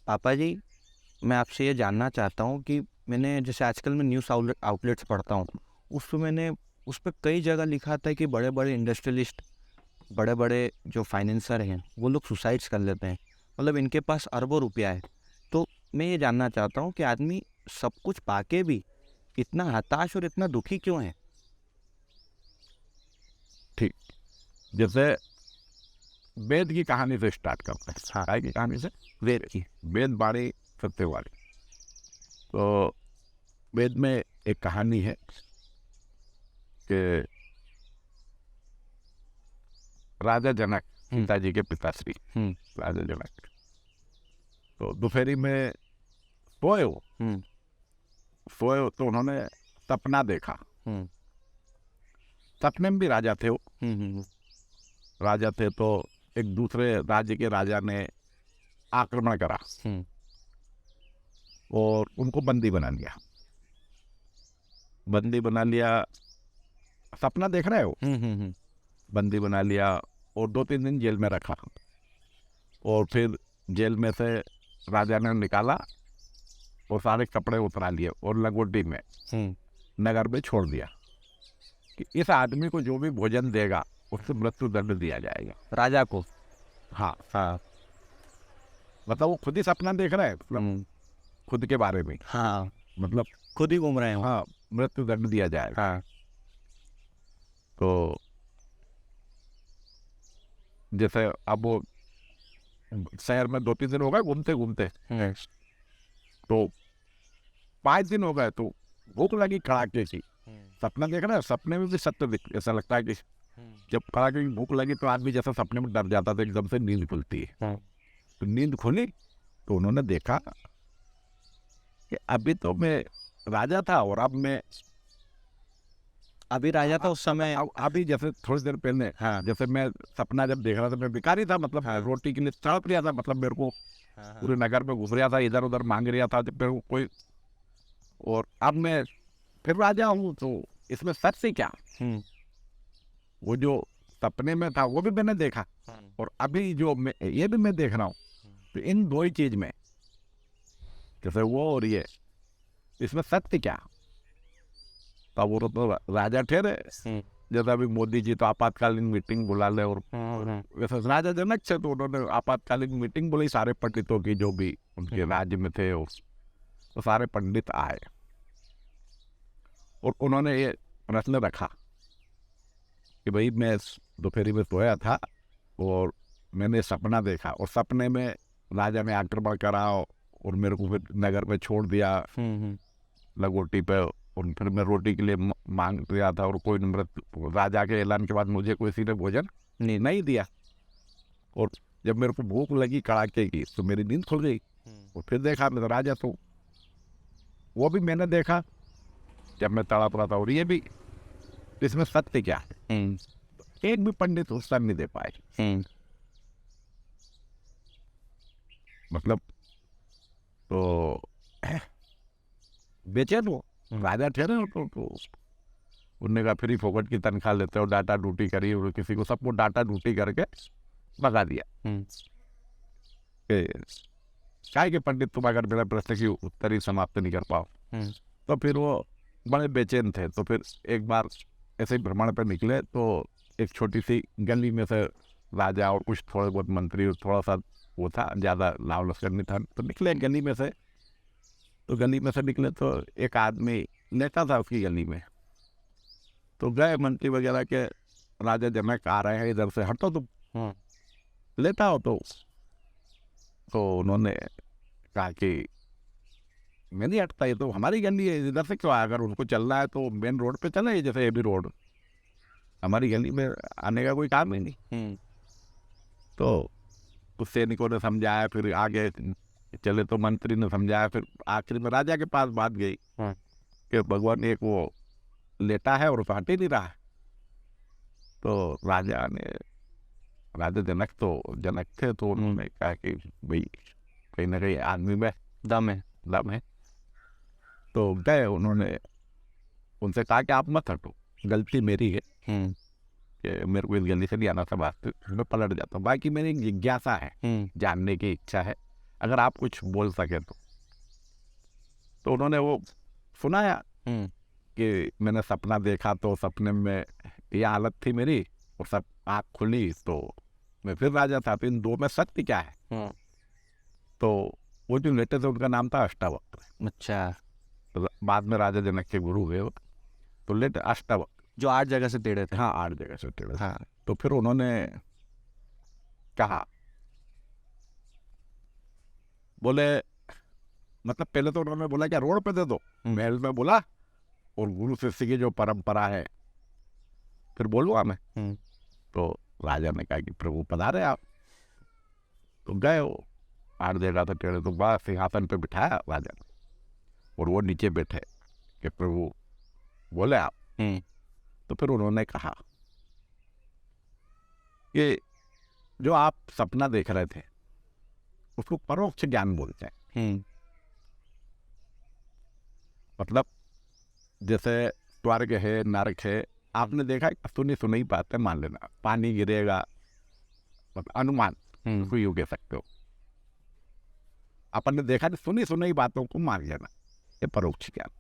पापा जी, मैं आपसे ये जानना चाहता हूँ कि मैंने जैसे आजकल मैं न्यूज़ आउटलेट्स पढ़ता हूँ, उसमें मैंने उस पे कई जगह लिखा था कि बड़े-बड़े इंडस्ट्रियलिस्ट, बड़े-बड़े जो फाइनेंसर हैं, वो लोग सुसाइड्स कर लेते हैं। मतलब इनके पास अरबों रुपया है। तो मैं ये जानना चाहता हूँ कि आदमी सब कुछ पाके भी इतना हताश और इतना दुखी क्यों है? ठीक। जैसे वेद की कहानी से स्टार्ट करते हैं। हाँ, काय की कहानी से? वेद की। वेद बाणी सत्यवाणी। तो वेद में एक कहानी है कि राजा जनक, हुँ, सीता जी के पिताश्री हुँ, राजा जनक, तो दोपहरी में सोए हो हुँ, सोए हो तो उन्होंने सपना देखा। हुँ, सपने में भी राजा थे वो। हुँ, हुँ, राजा थे तो एक दूसरे राज्य के राजा ने आक्रमण करा हुँ, और उनको बंदी बना लिया। बंदी बना लिया, सपना देख रहे हो, हुँ, हुँ, हुँ, बंदी बना लिया और 2-3 दिन जेल में रखा। और फिर जेल में से राजा ने निकाला और सारे कपड़े उतरा लिए और लंगोटी में हुँ, नगर में छोड़ दिया कि इस आदमी को जो भी भोजन देगा उससे मृत्यु दंड दिया जाएगा। राजा को। हाँ, हाँ, मतलब वो खुद ही सपना देख रहा है, मतलब हुँ, खुद के बारे में, हाँ, मतलब खुद ही घूम रहे हो। हाँ, मृत्यु दंड दिया जाएगा। हाँ, तो जैसे अब वो शहर में 2-3 दिन हो गए घूमते घूमते, हुँ, तो 5 दिन हो गए तो भूख लगी कड़ाके की। हुँ, सपना देख रहा है, सपने में भी सत्य ऐसा लगता है कि हुँ, जब कड़ाके की भूख लगी तो आदमी जैसा सपने में डर जाता था, एकदम से नींद खुलती है। हाँ, तो नींद खुली तो उन्होंने देखा कि अभी तो मैं राजा था और अब मैं अभी राजा था उस समय। अभी जैसे थोड़ी देर पहले, हाँ, जैसे मैं सपना जब देख रहा था मैं भिखारी था, मतलब हाँ, रोटी के लिए तड़प रहा था, मतलब मेरे को हाँ, हाँ, पूरे नगर में घूम रहा था, इधर उधर मांग रहा था जब मेरे को कोई, और अब मैं फिर राजा हूँ तो इसमें सच से क्या? हुँ, वो जो सपने में था वो भी मैंने देखा हाँ, और अभी जो मैं ये भी मैं देख रहा हूँ, तो इन दो ही चीज में, जैसे वो और ये, इसमें सत्य क्या? तब वो तो राजा ठहरे। हुँ, जैसे अभी मोदी जी तो आपातकालीन मीटिंग बुला ले, और हाँ, हाँ, वैसे राजा जनक थे तो उन्होंने आपातकालीन मीटिंग बुलाई, सारे पंडितों की जो भी उनके राज्य में थे, और तो सारे पंडित आए और उन्होंने ये प्रश्न रखा कि भाई मैं दोपहरी में सोया था और मैंने सपना देखा और सपने में राजा ने आक्रमण करा और मेरे को फिर नगर में छोड़ दिया हुँ, हुँ, लंगोटी पे, और फिर मैं रोटी के लिए मांग रहा था और कोई राजा के ऐलान के बाद मुझे किसी ने भोजन नहीं दिया, और जब मेरे को भूख लगी कड़ाके की तो मेरी नींद खुल गई हुँ, और फिर देखा मैं तो राजा, तो वो भी मैंने देखा जब मैं तड़प रहा था, और ये भी, इसमें सत्य क्या है? हुँ, एक भी पंडित उत्तर नहीं दे पाए। हुँ, मतलब तो बेचैन हो, हुँ, राजा ठहरे हो तो उनने कहा फ्री फोकट की तनख्वाह लेते हो, डाटा ड्यूटी करी, और किसी को सबको डाटा ड्यूटी करके भगा दिया हुँ, कि काय के पंडित तुम अगर मेरा प्रश्न की उत्तर ही समाप्त नहीं कर पाओ। हुँ, तो फिर वो बड़े बेचैन थे, तो फिर एक बार ऐसे ही भ्रमण पर निकले तो एक छोटी सी गली में से राजा और कुछ थोड़े बहुत मंत्री और थोड़ा सा वो था, ज़्यादा लाव लश्कर नहीं था, तो निकले गली में से। तो गली में से निकले तो एक आदमी लेटा था उसकी गली में, तो गए मंत्री वगैरह के, राजा जनक आ रहे हैं इधर से, हटो तुम, हाँ, लेटा हो तो उन्होंने कहा कि मैं नहीं हटता, ये तो हमारी गली है, इधर से क्यों आया? अगर उनको चलना है तो मेन रोड पे चले, जैसे ये भी रोड, हमारी गली में आने का कोई काम ही नहीं। हुँ, तो उस सैनिकों ने समझाया, फिर आगे चले तो मंत्री ने समझाया, फिर आखिर में राजा के पास बात गई हाँ, कि भगवान एक वो लेटा है और उसे हट ही नहीं रहा है। तो राजा जनक तो जनक थे, तो उन्होंने कहा कि भाई कहीं ना कहीं आदमी में दम है। दम है। तो गए, उन्होंने उनसे कहा कि आप मत हटो, गलती मेरी है हुँ, कि मेरे को इस गली से नहीं आना था, बात मैं पलट जाता हूँ, बाकी मेरी जिज्ञासा है, हुँ, जानने की इच्छा है अगर आप कुछ बोल सके तो उन्होंने वो सुनाया कि मैंने सपना देखा तो सपने में ये हालत थी मेरी और सब आँख खुली तो मैं फिर राजा था। तो इन दो में सत्य क्या है? तो वो जो लेटे थे उनका नाम था अष्टावक्र। अच्छा, तो बाद में राजा जनक के गुरु हुए वो। तो लेटे अष्टावक्र जो 8 जगह से टेढ़े थे। हाँ 8 जगह से टेढ़े थे। हाँ। तो फिर उन्होंने कहा, बोले मतलब पहले तो उन्होंने बोला क्या रोड पे दे दो, महल में बोला, और गुरु शिष्य की जो परंपरा है फिर बोलूँगा मैं। तो राजा ने कहा कि प्रभु पधारे आप। तो गए वो 8 जगह से टेढ़े, तो बड़ा सिंहासन पे बिठाया राजा ने और वो नीचे बैठे कि प्रभु बोले आप। तो फिर उन्होंने कहा कि जो आप सपना देख रहे थे उसको परोक्ष ज्ञान बोलते हैं। मतलब जैसे स्वर्ग है, नरक है, आपने देखा सुनी बातें मान लेना, पानी गिरेगा, मतलब अनुमान उसको यूँ कह सकते हो। अपन ने देखा सुनी बातों को मान लेना, ये परोक्ष ज्ञान।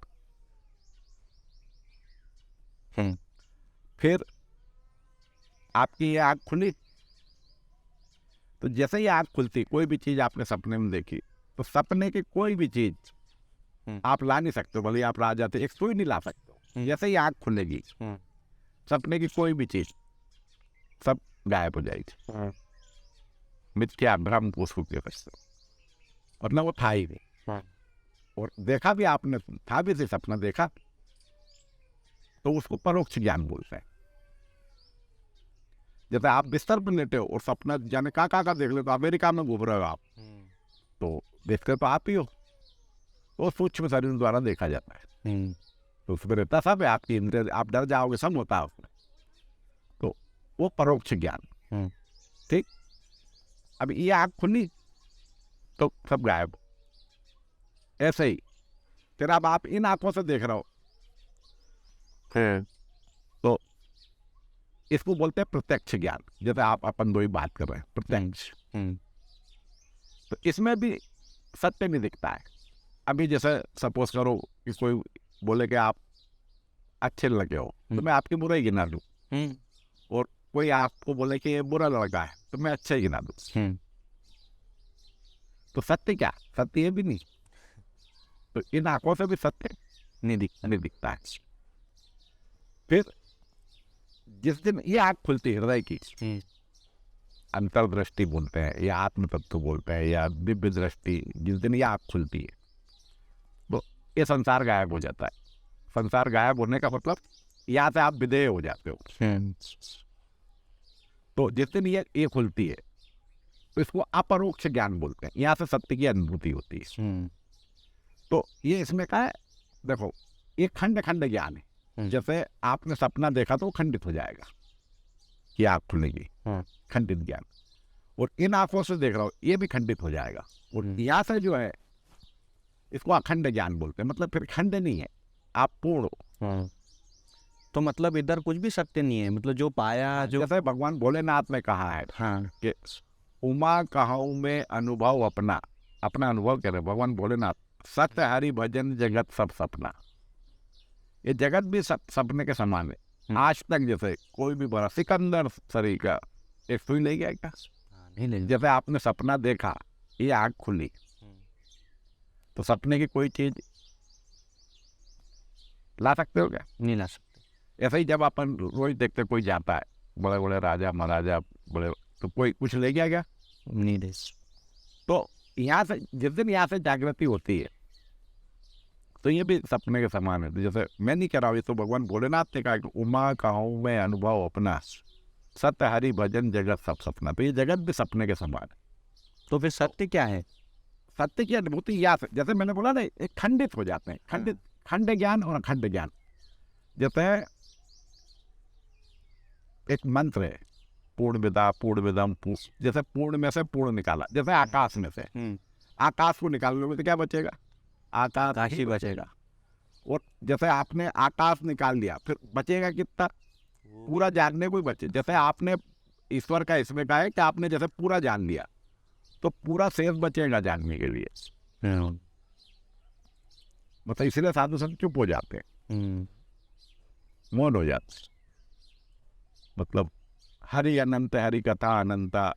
फिर आपकी ये आँख खुली, तो जैसे ही आँख खुलती, कोई भी चीज आपने सपने में देखी, तो सपने की कोई भी चीज आप ला नहीं सकते, भले आप राजा थे, एक सुई नहीं ला सकते। जैसे ही आँख खुलेगी, सपने की कोई भी चीज सब गायब हो जाएगी। मिथ्या भ्रम उसको कह सकते हो, वरना वो था ही नहीं। और देखा भी आपने, था भी से सपना देखा, तो उसको परोक्ष ज्ञान बोलते हैं। जैसे आप बिस्तर पर लेटे हो और सपना जाने कहाँ देख ले, तो अमेरिका में घूम रहे हो आप, तो देखते तो आप ही हो, वो सूक्ष्म शरीर द्वारा देखा जाता है। तो उसमें रहता सब है, आपकी इंद्रिय, आप डर जाओगे, सब होता है उसमें। तो वो परोक्ष ज्ञान। ठीक, अब ये आँख खुली तो सब गायब। ऐसे ही फिर अब आप इन आंखों से देख रहे हो, तो इसको बोलते हैं प्रत्यक्ष ज्ञान। जैसे आप अपन दो ही बात कर रहे हैं, प्रत्यक्ष। तो इसमें भी सत्य नहीं दिखता है। अभी जैसे सपोज करो कि कोई बोले कि आप अच्छे लगे हो, तो मैं आपकी बुराई गिना दूं, और कोई आपको बोले कि ये बुरा लड़का है, तो मैं अच्छा ही गिना दूं। तो सत्य क्या? सत्य ये भी नहीं। तो इन आंखों से भी सत्य नहीं दिखता है। फिर जिस दिन ये आंख खुलती है हृदय की, अंतर्दृष्टि बोलते हैं या आत्म तत्व बोलते हैं या दिव्य दृष्टि, जिस दिन ये आंख खुलती है तो ये संसार गायब हो जाता है। संसार गायब होने का मतलब यहाँ से आप विदेय हो जाते हो। तो जिस दिन ये खुलती है तो इसको अपरोक्ष ज्ञान बोलते हैं। यहाँ से सत्य की अनुभूति होती है। तो ये इसमें क्या है, देखो ये खंड खंड ज्ञान है। जैसे आपने सपना देखा तो वो खंडित हो जाएगा कि आँख खुलेगी, खंडित ज्ञान। और इन आंखों से देख रहा हो, ये भी खंडित हो जाएगा। और यहाँ से जो है इसको अखंड ज्ञान बोलते हैं। मतलब फिर खंड नहीं है, आप पूर्ण हो। तो मतलब इधर कुछ भी सत्य नहीं है, मतलब जो पाया, जो जैसे भगवान भोलेनाथ ने कहा है कि उमा कहूँ में अनुभव अपना अनुभव कह रहे भगवान भोलेनाथ। सत्य हरि भजन जगत सब सपना। ये जगत भी सपने के समान है। आज तक जैसे कोई भी बड़ा सिकंदर शरीर का एक सुई ले गया क्या? नहीं ले। जैसे आपने सपना देखा, ये आँख खुली, तो सपने की कोई चीज ला सकते हो क्या? नहीं ला सकते। ऐसे ही जब अपन रोज देखते कोई जाता है, बड़े बड़े राजा महाराजा बड़े, तो कोई कुछ ले गया क्या? नहीं ले। तो यहाँ से जिस दिन यहाँ से जागृति होती है तो ये भी सपने के समान है। तो जैसे मैं नहीं कह रहा हूँ, ये तो भगवान भोलेनाथ ने कहा कि उमा कहूँ मैं अनुभव अपना, सत्य हरि भजन जगत सब सपना। तो ये जगत भी सपने के समान है। तो फिर सत्य क्या है? सत्य की अनुभूति यहाँ से, जैसे मैंने बोला ना, एक खंडित हो जाते हैं। खंड ज्ञान और अखंड ज्ञान। जैसे एक मंत्र है, पूर्ण विदा पूर्ण विदम, जैसे पूर्ण में से पूर्ण निकाला, जैसे आकाश में से आकाश को निकालने में तो क्या बचेगा? आकाश ही बचेगा। और जैसे आपने आकाश निकाल लिया, फिर बचेगा कितना? पूरा जानने को ही बचे। जैसे आपने ईश्वर का इसमें कहा है कि आपने जैसे पूरा जान लिया, तो पूरा शेष बचेगा जानने के लिए। मतलब इसलिए साधु संत चुप हो जाते हैं, मौन हो जाते हैं। मतलब हरि अनंत, हरि कथा अनंता,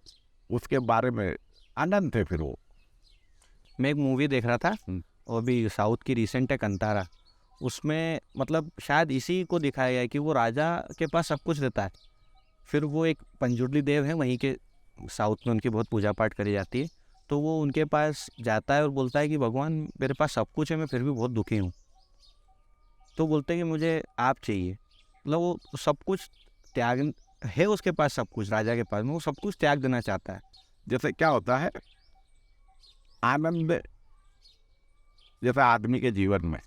उसके बारे में अनंत है। फिर वो मैं एक मूवी देख रहा था, हम्म। वो भी साउथ की रिसेंट है, कंतारा। उसमें मतलब शायद इसी को दिखाया गया है कि वो राजा के पास सब कुछ रहता है, फिर वो एक पंजुर्ली देव है वहीं के, साउथ में उनकी बहुत पूजा पाठ करी जाती है, तो वो उनके पास जाता है और बोलता है कि भगवान मेरे पास सब कुछ है, मैं फिर भी बहुत दुखी हूँ। तो बोलते हैं कि मुझे आप चाहिए। मतलब वो सब कुछ त्याग है उसके पास, सब कुछ राजा के पास में, वो सब कुछ त्याग देना चाहता है। जैसे क्या होता है, आनंद, जैसे आदमी के जीवन में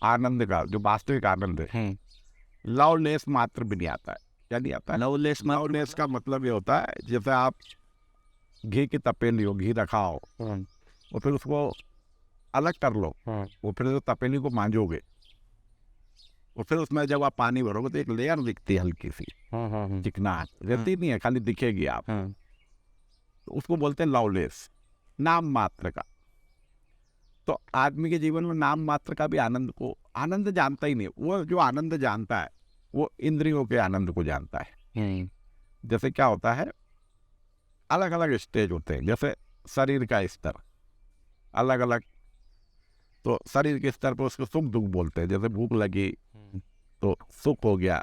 आनंद का जो वास्तविक आनंद है, लवलेस मात्र भी नहीं आता है। क्या नहीं आता है? लवलेस का मतलब ये होता है, जैसे आप घी की तपेली हो, घी रखा हो और फिर उसको अलग कर लो, वो फिर जो तपेली को मांजोगे और फिर उसमें जब आप पानी भरोगे तो एक लेयर दिखती है हल्की सी, चिकनाहट रहती नहीं है, खाली दिखेगी आप। तो उसको बोलते हैं लवलेस, नाम मात्र का। तो आदमी के जीवन में नाम मात्र का भी आनंद को, आनंद जानता ही नहीं। वो जो आनंद जानता है वो इंद्रियों के आनंद को जानता है। जैसे क्या होता है, अलग अलग स्टेज होते हैं। जैसे शरीर का स्तर अलग अलग, तो शरीर के स्तर पर उसको सुख दुख बोलते हैं। जैसे भूख लगी तो सुख हो गया,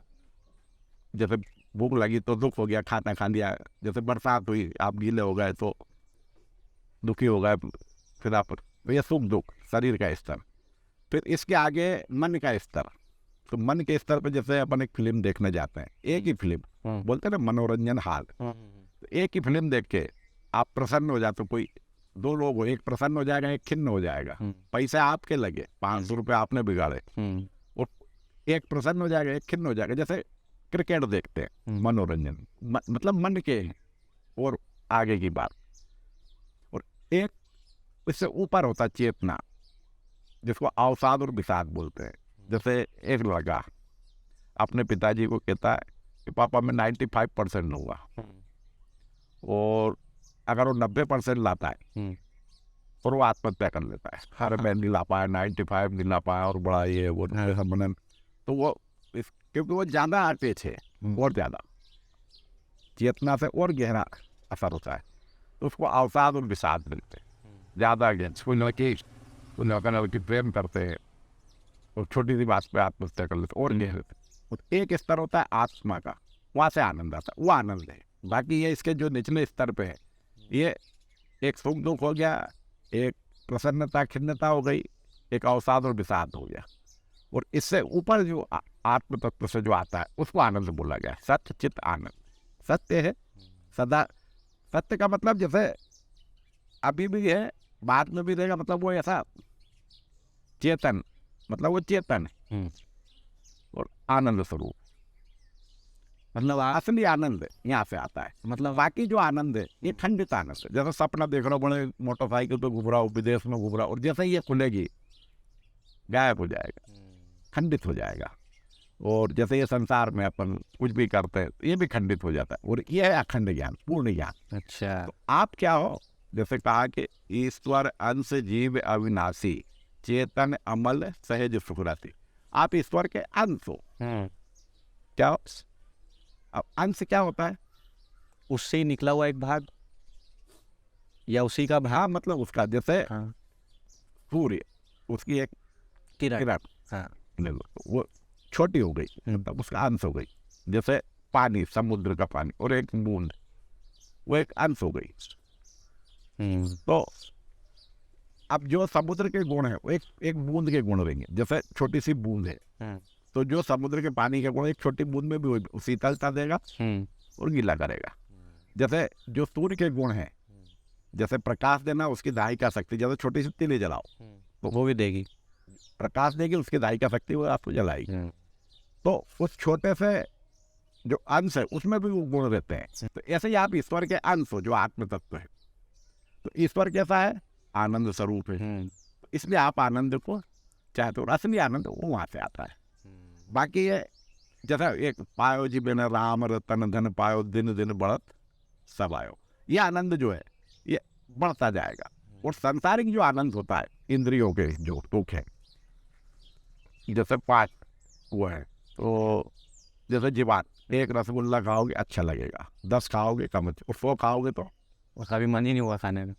जैसे भूख लगी तो दुख हो गया, खाना खा लिया। जैसे बरसात हुई, आप गीले हो गए तो दुखी हो गए, फिर आप, तो ये सुख दुख शरीर का स्तर। फिर इसके आगे मन का स्तर। तो मन के स्तर पर जैसे अपन एक फिल्म देखने जाते हैं, एक ही फिल्म बोलते हैं ना, मनोरंजन हाल। तो एक ही फिल्म देख के आप प्रसन्न हो जाते हो। कोई दो लोग हो, एक प्रसन्न हो जाएगा, एक खिन्न हो जाएगा। पैसे आपके लगे, 500 रुपये आपने बिगाड़े, और एक प्रसन्न हो जाएगा, एक खिन्न हो जाएगा। जैसे क्रिकेट देखते हैं, मनोरंजन मतलब मन के और आगे की बात। और एक इससे ऊपर होता चेतना, जिसको अवसाद और विषाद बोलते हैं। जैसे एक लड़का अपने पिताजी को कहता है कि पापा मैं 95% लूँगा, और अगर वो 90% लाता है और वो आत्महत्या कर लेता है। अरे मैं नहीं ला पाया, 95 नहीं ला पाया, और बड़ा ये वो मनन। तो वो क्योंकि वो ज़्यादा अटैच है, और ज़्यादा चेतना से और गहरा असर होता है, तो उसको अवसाद और विषाद मिलते हैं ज़्यादा। अगेंस्ट कोई लड़की प्रेम करते हैं और छोटी सी बात पे आत्महत्या कर लेते और गहरे। और एक स्तर होता है आत्मा का, वहाँ से आनंद आता है, वो आनंद है। बाकी ये इसके जो निचले स्तर पे है, ये एक सुख दुख हो गया, एक प्रसन्नता खिन्नता हो गई, एक अवसाद और विषाद हो गया। और इससे ऊपर जो आत्म तत्व से जो आता है उसको आनंद बोला गया, सत्य चित्त आनंद। सत्य है सदा, सत्य का मतलब जैसे अभी भी है, बाद में भी रहेगा, मतलब वो ऐसा चेतन, मतलब वो चेतन है और आनंद स्वरूप, मतलब असली आनंद यहाँ से आता है। मतलब बाकी जो आनंद है ये खंडित आनंद है। जैसे सपना देख रहा हूँ, बड़े मोटरसाइकिल पे घूम रहा हूँ, विदेश में घूम रहा हूँ, और जैसे ये खुलेगी गायब हो जाएगा, खंडित हो जाएगा। और जैसे ये संसार में अपन कुछ भी करते हैं ये भी खंडित हो जाता है, और ये है अखंड ज्ञान, पूर्ण ज्ञान। अच्छा, तो आप क्या हो? जैसे कहा कि ईश्वर अंश जीव अविनाशी, चेतन अमल सहज सुखरासी। आप ईश्वर के अंश हो। क्या हो? अब अंश क्या होता है? उससे ही निकला हुआ एक भाग, या उसी का भाग। हाँ, मतलब उसका, जैसे हाँ, सूर्य, उसकी एक किरण, हाँ, ले लो, वो छोटी हो गई, मतलब उसका अंश हो गई। जैसे पानी, समुद्र का पानी, और एक बूंद, वो एक अंश हो गई। तो अब जो समुद्र के गुण है वो एक बूंद के गुण रहेंगे। जैसे छोटी सी बूंद है, तो जो समुद्र के पानी के गुण एक छोटी बूंद में भी शीतलता देगा और गीला करेगा। जैसे जो सूर्य के गुण है, जैसे प्रकाश देना, उसकी दाहिका शक्ति, जैसे छोटी सी तीली जलाओ तो वो भी देगी, प्रकाश देगी, उसकी दाहिका शक्ति वो आपको जलाएगी। तो उस छोटे से जो अंश है उसमें भी वो गुण रहते हैं। तो ऐसे ही आप ईश्वर के अंश हो, जो आत्म तत्व है। तो ईश्वर कैसा है? आनंद स्वरूप है। तो इसलिए आप आनंद को चाहते हो, असली आनंद वो वहाँ से आता है। बाकी ये जैसा एक पायो जी बिन राम रतन धन पायो, दिन दिन बढ़त सब आयो, ये आनंद जो है ये बढ़ता जाएगा। और सांसारिक जो आनंद होता है, इंद्रियों के जो सुख है, जैसे 5 वो है, तो जैसे जीवान, 1 रसगुल्ला खाओगे अच्छा लगेगा, 10 खाओगे कम अच्छा, और 100 खाओगे तो उसका भी मन ही नहीं हुआ खाने में।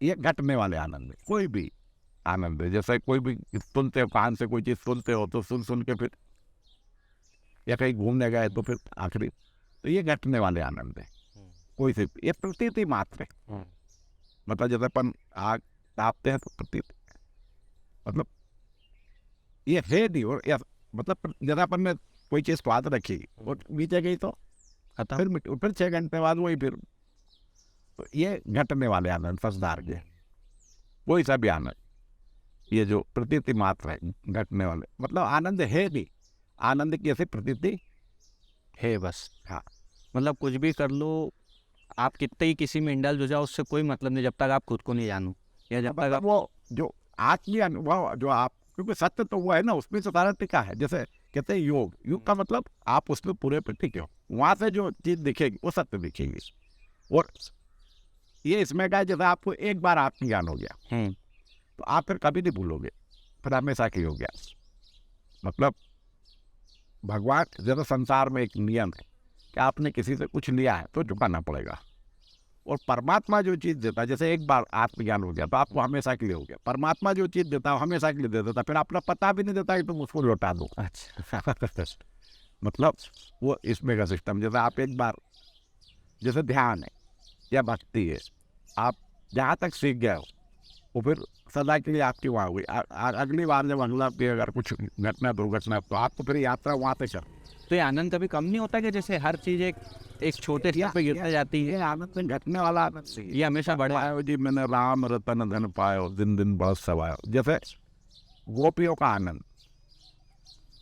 ये घटने वाले आनंद है। कोई भी आनंद है, जैसे कोई भी सुनते हो, कान से कोई चीज़ सुनते हो तो सुन के फिर, या कहीं घूमने गए तो फिर आखिरी, तो ये घटने वाले आनंद है। कोई से ये प्रतीति मात्र है। मतलब जैसे अपन आग तापते हैं तो प्रतीति, मतलब ये है नहीं। और या मतलब जैसे अपन ने कोई चीज़ स्वाद रखी और नीचे गई तो खत्म। फिर 6 घंटे बाद वही फिर, तो ये घटने वाले आनंद संसार के। कोई सा भी आनंद, ये जो प्रतीति मात्र है, घटने वाले, मतलब आनंद है नहीं, आनंद की ऐसी प्रतीति है बस। हाँ। मतलब कुछ भी कर लो, आप कितने ही किसी में इंडल्ज हो जाओ, उससे कोई मतलब नहीं जब तक आप खुद को नहीं जानो, या जब तक मतलब आप वो जो आत्मीय अनुभव जो आप, क्योंकि सत्य तो वो है ना, उसमें तो सारा टिका है। जैसे कहते हैं योग, योग का मतलब आप उसमें पूरे पे टिके हो, वहां से जो चीज दिखेगी वो सत्य दिखेगी। और ये इसमें का है, जैसे आपको एक बार आत्मज्ञान हो गया तो आप फिर कभी नहीं भूलोगे, फिर हमेशा की हो गया। मतलब भगवान, जैसे संसार में एक नियम है कि आपने किसी से कुछ लिया है तो चुकाना पड़ेगा। और परमात्मा जो चीज़ देता है, जैसे एक बार आत्मज्ञान हो गया तो आपको हमेशा के लिए हो गया। परमात्मा जो चीज़ देता है हमेशा के लिए दे देता, फिर अपना पता भी नहीं देता कि तुम उसको लौटा दो। अच्छा। मतलब वो इसमें का सिस्टम, जैसे आप एक बार, जैसे ध्यान है या भक्ति है, आप जहाँ तक सीख गए हो वो फिर सदा के लिए आपकी वहाँ हुई। अगली बार जब अगला भी अगर कुछ घटना दुर्घटना, तो आपको फिर यात्रा वहाँ पे कर। तो ये आनंद कभी कम नहीं होता कि जैसे हर चीज एक छोटे स्तर पे गिरता जाती है, ये आनंद घटने वाला आनंद नहीं है। ये हमेशा बढ़े। पायो जी मैंने राम रतन धन पायो, दिन दिन बढ़त सवायो। जैसे गोपियों का आनंद,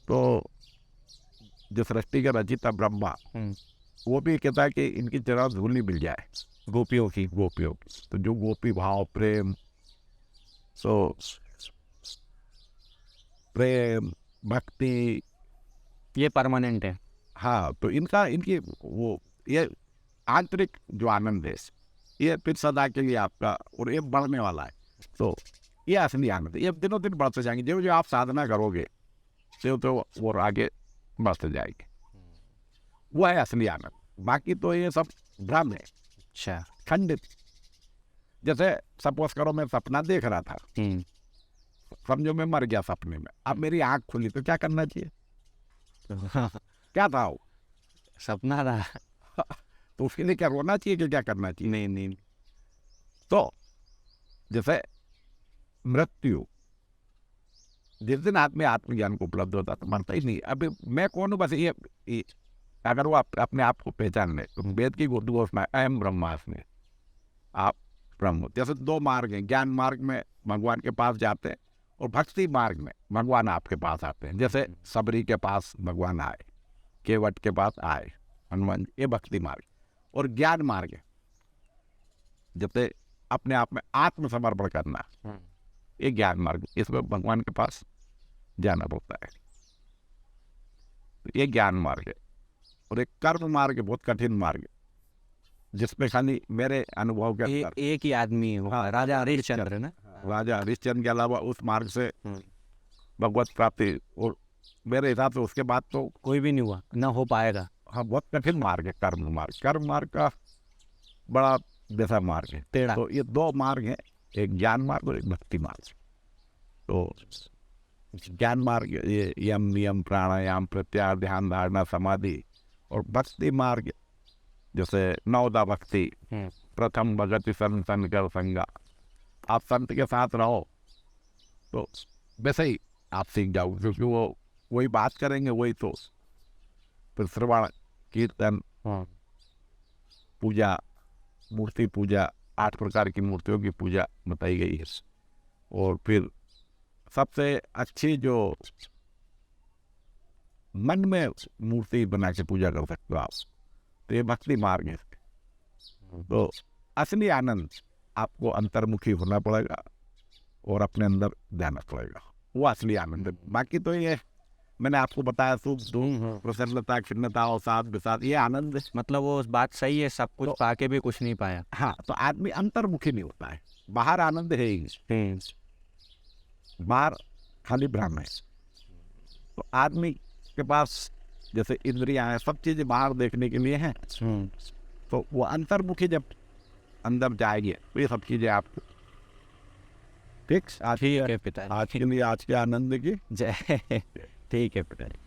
तो जो सृष्टि के रचिता ब्रह्मा, वो भी कहता है कि इनकी जरा धूल नहीं मिल जाए, गोपियों की। तो जो गोपी भाव, प्रेम, सो प्रेम भक्ति, ये परमानेंट है। हाँ, तो इनकी वो, ये आंतरिक जो आनंद है, ये फिर सदा के लिए आपका, और ये बढ़ने वाला है। तो ये असली आनंद है, ये दिनों दिन बढ़ते जाएंगे। जो जो आप साधना करोगे तो और आगे बढ़ते जाएंगे, वो है असली आनंद। बाकी तो ये सब भ्रम है, अच्छा। खंडित। जैसे सपोज करो मैं सपना देख रहा था, समझो मैं मर गया सपने में, अब मेरी आंख खुली तो क्या करना चाहिए? क्या था वो? सपना रहा। तो उसके लिए क्या रोना चाहिए कि क्या करना चाहिए? नहीं। तो जैसे मृत्यु, जिस दिन आदमी आत्मज्ञान को उपलब्ध होता तो मरता ही नहीं। अभी मैं कौन हूँ, बस ये अगर वो अपने आप को पहचान ले, तो वेद की घोषणा अहम ब्रह्मास्मि, आप ब्रह्म। जैसे 2 मार्ग हैं, ज्ञान मार्ग में भगवान के पास जाते हैं, और भक्ति मार्ग में भगवान आपके पास आते हैं। जैसे सबरी के पास भगवान आए, केवट के पास आए हनुमान, ये भक्ति मार्ग। और ज्ञान मार्ग है, जैसे अपने आप में आत्मसमर्पण करना, ये ज्ञान मार्ग, इसमें भगवान के पास जाना पड़ता है। तो ये ज्ञान मार्ग है। और एक कर्म मार्ग है, बहुत कठिन मार्ग है, जिसमें खाली मेरे अनुभव के अंदर एक ही आदमी है वो, हाँ, राजा हरिश्चंद्र ना। राजा हरिश्चंद्र के अलावा उस मार्ग से भगवत प्राप्ति, और मेरे हिसाब से उसके बाद तो कोई भी नहीं हुआ, ना हो पाएगा। हाँ, बहुत कठिन मार्ग है कर्म मार्ग। कर्म मार्ग का बड़ा जैसा मार्ग है, टेढ़ा। तो ये 2 मार्ग हैं, एक ज्ञान मार्ग और एक भक्ति मार्ग। तो ज्ञान मार्ग ये यम नियम प्राणायाम प्रत्याहार ध्यान धारणा समाधि, और भक्ति मार्ग जैसे 9 भक्ति, प्रथम भगति सन कर संगा। आप संत के साथ रहो तो वैसे ही आप सीख जाओगे, क्योंकि वो वही बात करेंगे, वही तो फिर श्रवण कीर्तन पूजा, मूर्ति पूजा, 8 प्रकार की मूर्तियों की पूजा बताई गई है। और फिर सबसे अच्छी जो मन में मूर्ति बना के पूजा कर सकते हो आप, तो ये भक्ति मार्ग है। तो असली आनंद आपको अंतर्मुखी होना पड़ेगा और अपने अंदर जाना पड़ेगा, वो असली आनंद है। बाकी तो ये मैंने आपको बताया सुख दुख प्रसन्नता खिन्नता और साथ विसाथ, ये आनंद है। मतलब वो बात सही है, सब कुछ तो- पाके भी कुछ नहीं पाया। हाँ, तो आदमी अंतर्मुखी नहीं होता है। बाहर आनंद है ही, बाहर खाली भ्रम है। तो आदमी के पास जैसे इंद्रियां हैं, सब चीजें बाहर देखने के लिए हैं, तो वो अंतर्मुखी जब अंदर जाएगी तो ये सब चीजें आपको ठीक। आज ठीक है पिताजी। आज के लिए आज के आनंद की जय। ठीक है पिताजी।